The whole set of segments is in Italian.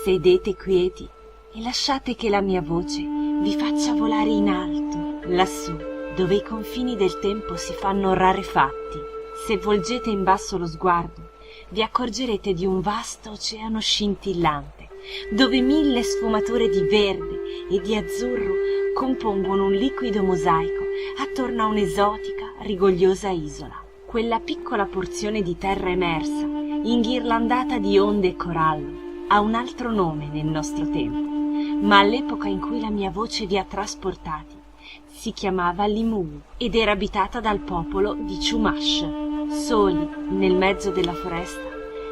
Sedete quieti e lasciate che la mia voce vi faccia volare in alto, lassù, dove i confini del tempo si fanno rarefatti. Se volgete in basso lo sguardo, vi accorgerete di un vasto oceano scintillante, dove 1000 sfumature di verde e di azzurro compongono un liquido mosaico attorno a un'esotica, rigogliosa isola. Quella piccola porzione di terra emersa, inghirlandata di onde e corallo, ha un altro nome nel nostro tempo, ma all'epoca in cui la mia voce vi ha trasportati si chiamava Limuu ed era abitata dal popolo di Chumash. Soli, nel mezzo della foresta,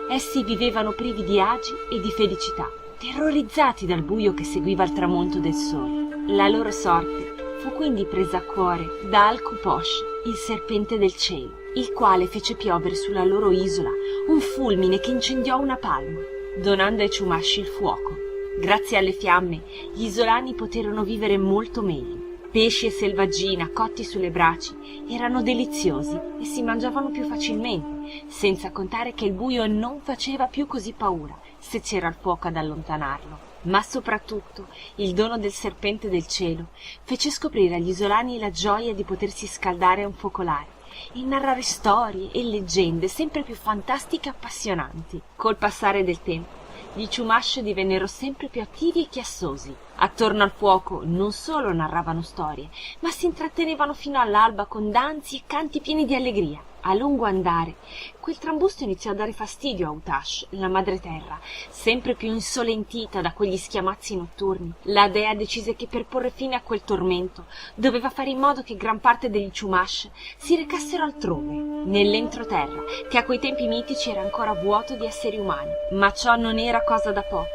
essi vivevano privi di agi e di felicità, terrorizzati dal buio che seguiva il tramonto del sole. La loro sorte fu quindi presa a cuore da Al-Kuposh, il serpente del cielo, il quale fece piovere sulla loro isola un fulmine che incendiò una palma, donando ai Chumash il fuoco. Grazie alle fiamme, gli isolani poterono vivere molto meglio. Pesci e selvaggina cotti sulle braci erano deliziosi e si mangiavano più facilmente, senza contare che il buio non faceva più così paura se c'era il fuoco ad allontanarlo. Ma soprattutto il dono del serpente del cielo fece scoprire agli isolani la gioia di potersi scaldare a un focolare e narrare storie e leggende sempre più fantastiche e appassionanti. Col passare del tempo, gli Chumash divennero sempre più attivi e chiassosi. Attorno al fuoco non solo narravano storie, ma si intrattenevano fino all'alba con danzi e canti pieni di allegria. A lungo andare, quel trambusto iniziò a dare fastidio a Utash, la madreterra, sempre più insolentita da quegli schiamazzi notturni. La dea decise che per porre fine a quel tormento doveva fare in modo che gran parte degli Chumash si recassero altrove, nell'entroterra, che a quei tempi mitici era ancora vuoto di esseri umani. Ma ciò non era cosa da poco,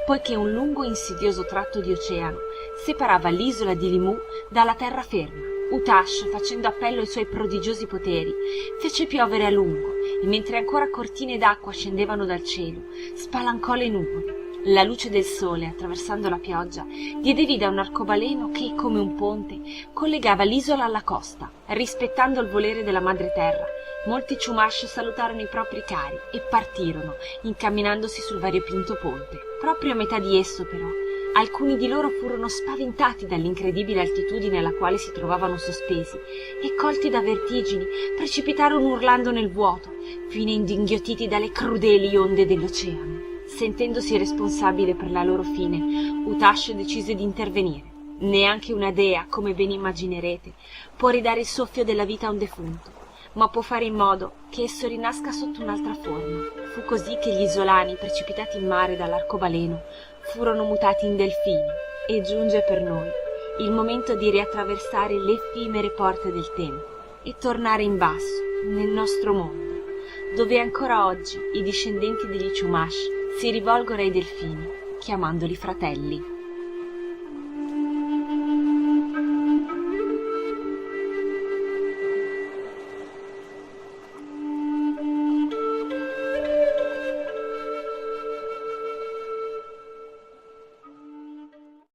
poiché un lungo e insidioso tratto di oceano separava l'isola di Limuu dalla terraferma. Utash, facendo appello ai suoi prodigiosi poteri, fece piovere a lungo e mentre ancora cortine d'acqua scendevano dal cielo, spalancò le nuvole. La luce del sole, attraversando la pioggia, diede vita a un arcobaleno che, come un ponte, collegava l'isola alla costa. Rispettando il volere della madreterra, molti Chumash salutarono i propri cari e partirono, incamminandosi sul variopinto ponte. Proprio a metà di esso, però, alcuni di loro furono spaventati dall'incredibile altitudine alla quale si trovavano sospesi e, colti da vertigini, precipitarono urlando nel vuoto, finendo inghiottiti dalle crudeli onde dell'oceano. Sentendosi responsabile per la loro fine, Utash decise di intervenire. Neanche una dea, come ben immaginerete, può ridare il soffio della vita a un defunto, ma può fare in modo che esso rinasca sotto un'altra forma. Fu così che gli isolani, precipitati in mare dall'arcobaleno, furono mutati in delfini, e giunge per noi il momento di riattraversare le effimere porte del tempo e tornare in basso, nel nostro mondo, dove ancora oggi i discendenti degli Chumash si rivolgono ai delfini, chiamandoli fratelli.